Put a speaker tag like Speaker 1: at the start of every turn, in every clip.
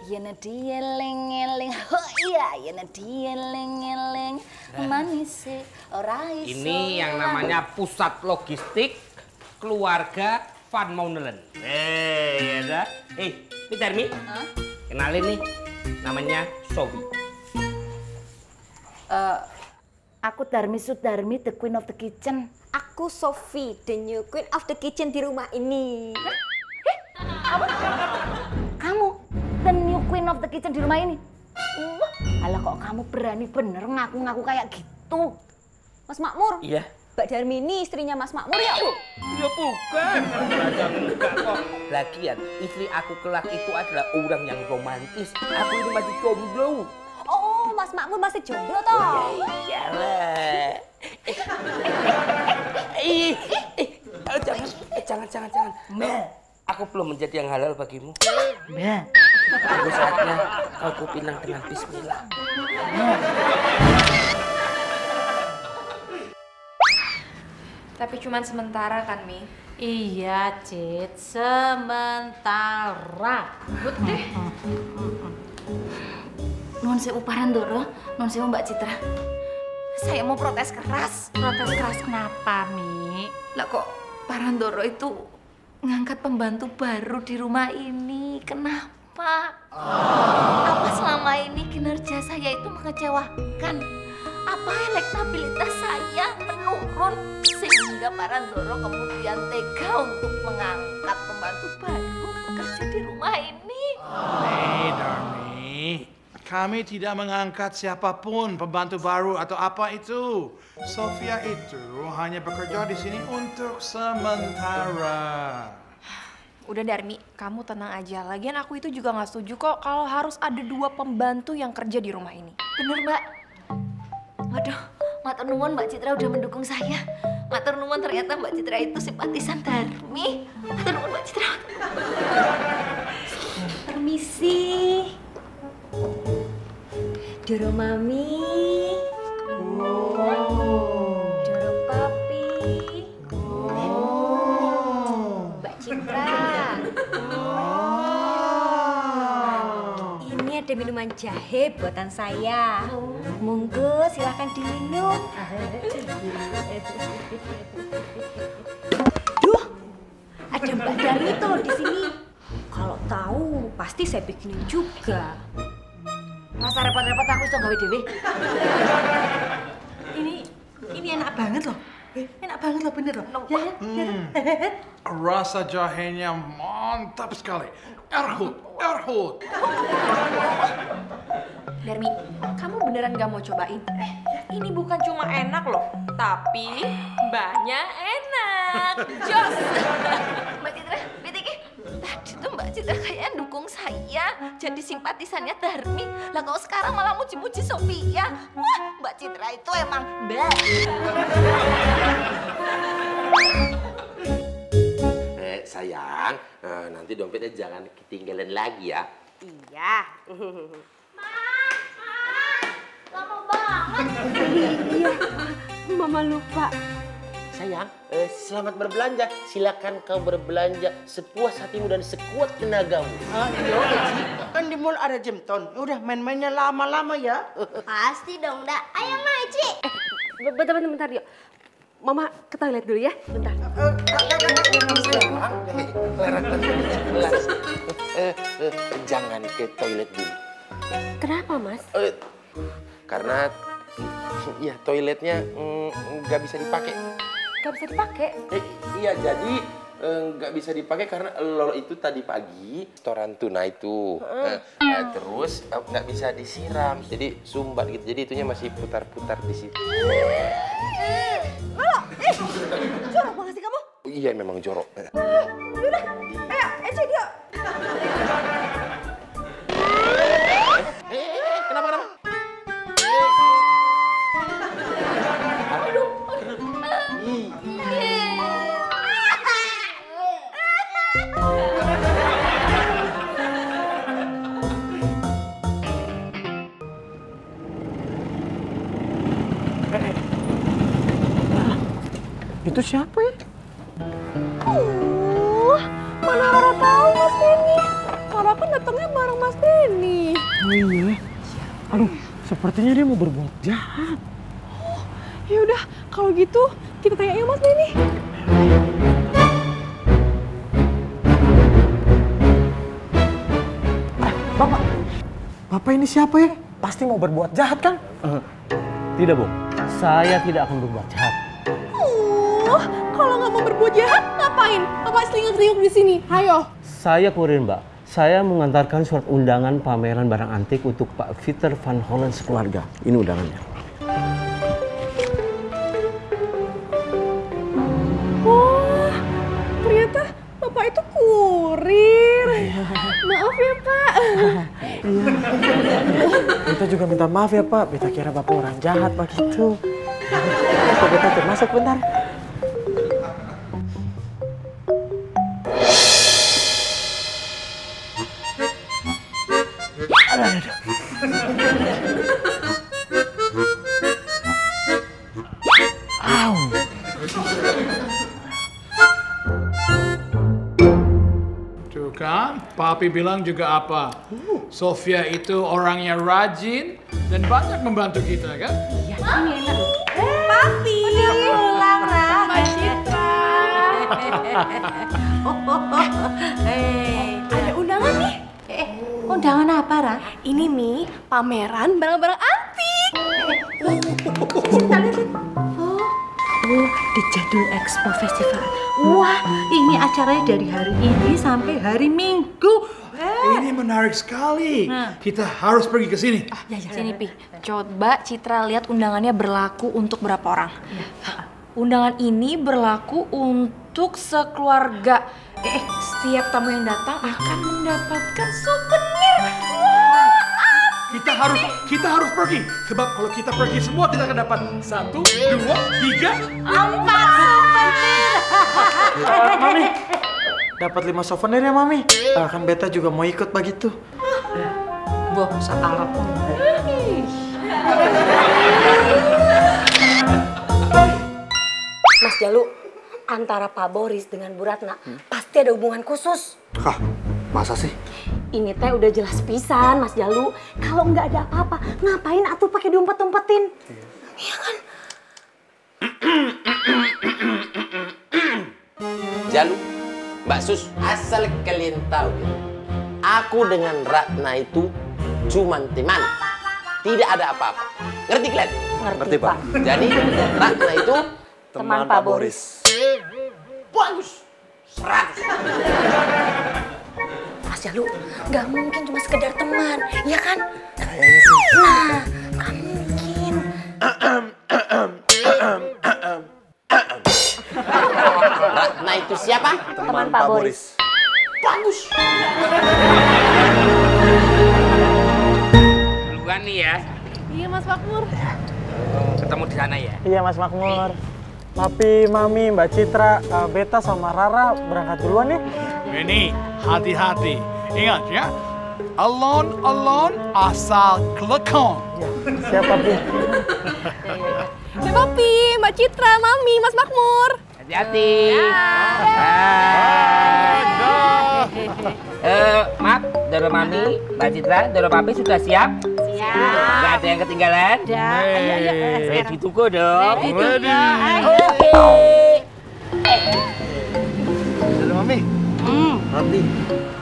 Speaker 1: Yana dieleng-eleng, oh iya, yana dieleng-eleng, manis ora iso.
Speaker 2: Ini yang namanya pusat logistik keluarga Van Maunelen. Ya dah. Ini Darmi. Kenalin nih, namanya Sophie.
Speaker 1: Aku Darmi Sudarmi, the queen of the kitchen.
Speaker 3: Aku Sophie, the new queen of the kitchen di rumah ini.
Speaker 1: Kamu the new queen of the kitchen di rumah ini? Alah kok kamu berani bener ngaku-ngaku kayak gitu?
Speaker 3: Mas Makmur?
Speaker 2: Iya.
Speaker 3: Mbak Darmini istrinya Mas Makmur ya?
Speaker 2: Ya bukan. Enggak kok. Lagian istri aku kelak itu adalah orang yang romantis. Aku ini masih jomblo.
Speaker 3: Oh, Mas Makmur masih jomblo toh?
Speaker 2: Oh, ya iyalah. Jangan. Aku belum menjadi yang halal bagimu.
Speaker 1: Mbak.
Speaker 2: Aku saatnya kau kupinang dengan bismillah.
Speaker 4: Tapi cuman sementara kan, Mi?
Speaker 5: Iya, Cid, sementara.
Speaker 4: But deh.
Speaker 1: Nuhun sewu Parandoro, nuhun sewu Mbak Citra. Saya mau protes keras.
Speaker 5: Protes keras kenapa, Mi?
Speaker 1: Lah kok Parandoro itu ngangkat pembantu baru di rumah ini? Kenapa? Apa selama ini kinerja saya itu mengecewakan? Apa elektabilitas saya menurun sehingga Parandoro kemudian tega untuk mengangkat pembantu baru bekerja di rumah ini?
Speaker 6: Darmi, kami tidak mengangkat siapapun pembantu baru atau apa itu. Sofia itu hanya bekerja di sini untuk sementara.
Speaker 4: Udah Darmi, kamu tenang aja. Lagian aku itu juga nggak setuju kok kalau harus ada 2 pembantu yang kerja di rumah ini.
Speaker 1: Bener Mbak. Waduh, matur nuwun Mbak Citra udah mendukung saya. Matur nuwun ternyata Mbak Citra itu simpatisan Darmi. Matur nuwun Mbak Citra.
Speaker 3: Permisi. Doro Mami. Doro Papi. Mbak Citra. Ini ada minuman jahe buatan saya. Monggo silahkan diminum. Duh, ada Mbak Darmi tuh di sini. Kalau tahu pasti saya bikinin juga.
Speaker 1: Masa repot-repot aku iso gawe dhewe.
Speaker 5: Ini enak banget loh. Enak banget loh, bener loh. Ya.
Speaker 6: Rasa jahenya mantap sekali. Erhut.
Speaker 4: Darmi, kamu beneran gak mau cobain? Ini bukan cuma enak loh, tapi banyak enak. Jos!
Speaker 1: Mbak Citra, Bitiki. Tadi tuh Mbak Citra kayaknya dukung saya jadi simpatisannya Darmi. Lah kok sekarang malah muji-muji Sophia. Wah, Mbak Citra itu emang mbak.
Speaker 2: Sayang, nanti dompetnya jangan ketinggalan lagi ya.
Speaker 3: Iya.
Speaker 1: Lama banget.
Speaker 3: Iya, Mama lupa.
Speaker 2: Sayang, selamat berbelanja. Silakan kau berbelanja sepuas hatimu dan sekuat tenagamu.
Speaker 7: Iya, Ci. Kan di mall ada Jemton. Udah main-mainnya lama-lama ya.
Speaker 3: Pasti dong, Dak. Ayo, Maci. Bentar, yuk. Mama ke toilet dulu ya, bentar.
Speaker 2: Jangan ke toilet dulu.
Speaker 3: Kenapa, Mas?
Speaker 2: Karena ya toiletnya nggak bisa dipakai.
Speaker 3: Gak bisa dipakai?
Speaker 2: Iya, jadi nggak bisa dipakai karena lo itu tadi pagi setoran tuna itu. Terus nggak bisa disiram, jadi sumbat gitu. Jadi itunya masih putar-putar di situ.
Speaker 3: Jorok banget sih kamu.
Speaker 2: Iya, memang jorok.
Speaker 3: Udah, ayo, cek yuk.
Speaker 2: Kenapa?
Speaker 7: Itu siapa ya?
Speaker 3: Mana Rara tahu Mas Denny? Rara kan datangnya bareng Mas Denny.
Speaker 7: Oh iya. Aduh, sepertinya dia mau berbuat jahat.
Speaker 4: Oh, ya udah kalau gitu kita tanya yuk Mas Benny.
Speaker 7: Bapak ini siapa ya? Pasti mau berbuat jahat kan?
Speaker 8: Tidak, Bu. Saya tidak akan berbuat jahat.
Speaker 4: Kalau nggak mau berbuat jahat, ngapain? Bapak selingkuh-selingkuh di sini? Ayo.
Speaker 8: Saya kurir, Mbak. Saya mengantarkan surat undangan pameran barang antik untuk Pak Peter Van Hollen sekeluarga. Ini undangannya.
Speaker 4: Oh, ternyata Bapak itu kurir. Maaf ya, Pak.
Speaker 7: Kita juga minta maaf ya Pak, kita kira Bapak orang jahat begitu. Kita masuk bentar.
Speaker 6: Tuh kan, Papi bilang juga apa? Sofia itu orangnya rajin dan banyak membantu kita kan?
Speaker 3: Ya, ini enak. Papi, udah pulang, Ra.
Speaker 4: Mbak Citra. Ada undangan nih.
Speaker 3: Undangan apa, Ra?
Speaker 4: Ini nih pameran barang-barang antik.
Speaker 3: Oh, di Jadul Expo Festival. Wah, ini acaranya dari hari ini sampai hari Minggu.
Speaker 6: Ini menarik sekali. Kita harus pergi ke sini.
Speaker 4: Sini Pi, coba Citra lihat undangannya berlaku untuk berapa orang. Undangan ini berlaku untuk sekeluarga. Setiap tamu yang datang akan mendapatkan souvenir.
Speaker 6: Kita harus pergi. Sebab kalau kita pergi semua kita akan dapat 1, 2, 3,
Speaker 3: 4 souvenir.
Speaker 7: Mami, dapat 5 souvenir ya Mami. Kan Beta juga mau ikut begitu.
Speaker 3: Boh, salah.
Speaker 9: Mas Jalu, antara Pak Boris dengan Bu Ratna pasti ada hubungan khusus.
Speaker 10: Hah, masa sih?
Speaker 9: Ini teh udah jelas pisan, Mas Jalu. Kalau nggak ada apa-apa, ngapain atuh pakai diumpet-umpetin? Iya kan?
Speaker 2: Jalu, Mbak Sus, asal kalian tahu ya, aku dengan Ratna itu cuman teman, tidak ada apa-apa. Ngerti kalian?
Speaker 9: Ngerti Pak.
Speaker 2: Jadi Ratna itu
Speaker 9: Teman Pak Boris.
Speaker 2: Bagus, 100.
Speaker 9: Mas Jalu, nggak mungkin cuma sekedar teman, ya kan?
Speaker 10: Kayaknya sih.
Speaker 9: Nah, nggak mungkin.
Speaker 2: Ratna itu siapa?
Speaker 9: Teman Pak Boris.
Speaker 2: Bagus.
Speaker 11: Duluan nih ya.
Speaker 4: Iya Mas Makmur.
Speaker 11: Ketemu di sana ya.
Speaker 7: Iya Mas Makmur. Papi, Mami, Mbak Citra, Beta sama Rara berangkat duluan ya.
Speaker 6: Benny, hati-hati. Ingat ya, alone asal kelakon.
Speaker 7: Ya, siapa Pi?
Speaker 4: Ya Papi, Mbak Citra, Mami, Mas Makmur.
Speaker 11: Hati-hati. Maaf, Doro Mami, Mbak Citra, Doro Papi sudah siap? Siap. Gak ada yang ketinggalan? Ready to go dong?
Speaker 6: Ready.
Speaker 10: Doro Mami. Nanti.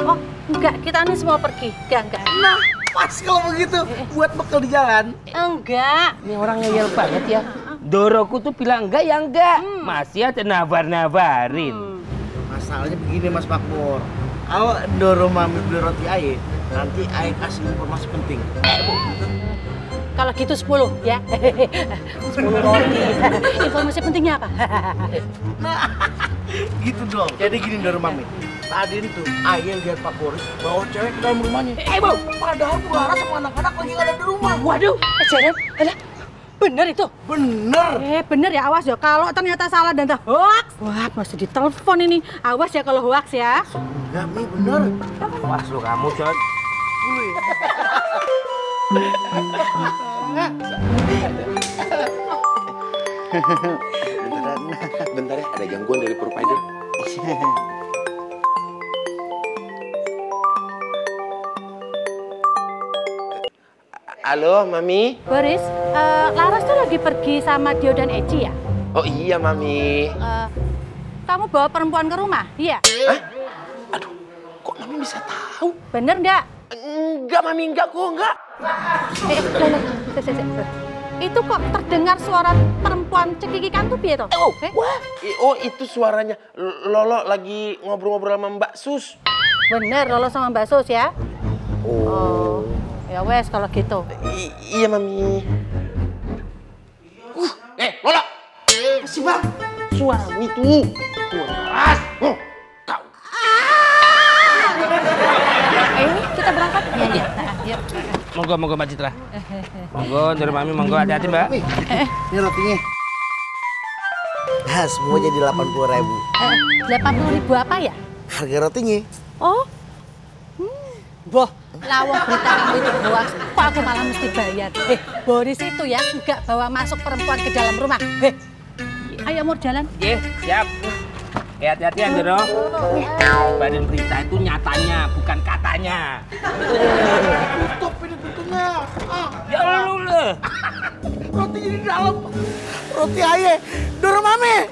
Speaker 3: Oh, enggak, kita ini semua pergi. Enggak.
Speaker 10: Nah, pas kalau begitu buat bekal di jalan.
Speaker 3: Enggak.
Speaker 11: Ini orang ngeyel banget ya. Doroku tuh bilang enggak ya enggak. Masih ada nabar-nabarin.
Speaker 10: Masalahnya begini Mas Makmur. Kalau Doro Mami beli roti Aye, nanti Aye kasih informasi penting.
Speaker 3: Kalau gitu 10 ya. 10 roti. Informasi pentingnya apa?
Speaker 10: Gitu dong. Jadi gini Doro Mami. Tadi itu Aye lihat Pak Boris bawa cewek ke dalam rumahnya.
Speaker 11: Bang.
Speaker 10: Padahal Bu Lara sama anak-anak lagi nggak ada di rumah.
Speaker 3: Waduh, Jaren, alah, bener itu?
Speaker 10: Bener.
Speaker 3: Bener ya, awas ya. Kalau ternyata salah dan hoax, wah mesti ditelepon ini. Awas ya kalau hoax ya.
Speaker 10: Enggak, Mi, bener.
Speaker 11: Wah lu kamu, John.
Speaker 2: Bentar ya, ada gangguan dari provider. Halo, Mami.
Speaker 3: Boris, Laras tuh lagi pergi sama Dio dan Eci ya?
Speaker 2: Oh iya, Mami.
Speaker 3: Kamu bawa perempuan ke rumah? Iya.
Speaker 2: Hah? Aduh, kok Mami bisa tahu?
Speaker 3: Bener nggak?
Speaker 2: Enggak, Mami, enggak kok, enggak.
Speaker 3: Itu kok terdengar suara perempuan cekikikan tuh piye toh?
Speaker 2: Oh, itu suaranya Lolo lagi ngobrol-ngobrol sama Mbak Sus.
Speaker 3: Bener, Lolo sama Mbak Sus ya? Oh, ya wes kalau gitu.
Speaker 2: Iya, Mami. Lolo! Kasih Bang. Suaramu itu. Keras. Kau.
Speaker 3: Kita berangkat? Iya.
Speaker 11: Monggo, Mbak Citra. Monggo, dari Mami, monggo. Hati-hati, Mbak.
Speaker 10: Ini rotinya. Nah, semua jadi 80.000.
Speaker 3: 80.000 apa ya?
Speaker 10: Harga rotinya.
Speaker 3: Oh. Boh, lawang berita kamu itu hoax. Kok aku malah mesti bayar? Boris itu ya nggak bawa masuk perempuan ke dalam rumah. Ayo Mur jalan.
Speaker 11: Siap. Hati-hati ya, Ndoro. Badan berita itu nyatanya, bukan katanya.
Speaker 10: Tutup ini pintunya.
Speaker 11: Ya lu.
Speaker 10: Roti di dalam. Roti aye. Dorong Mami.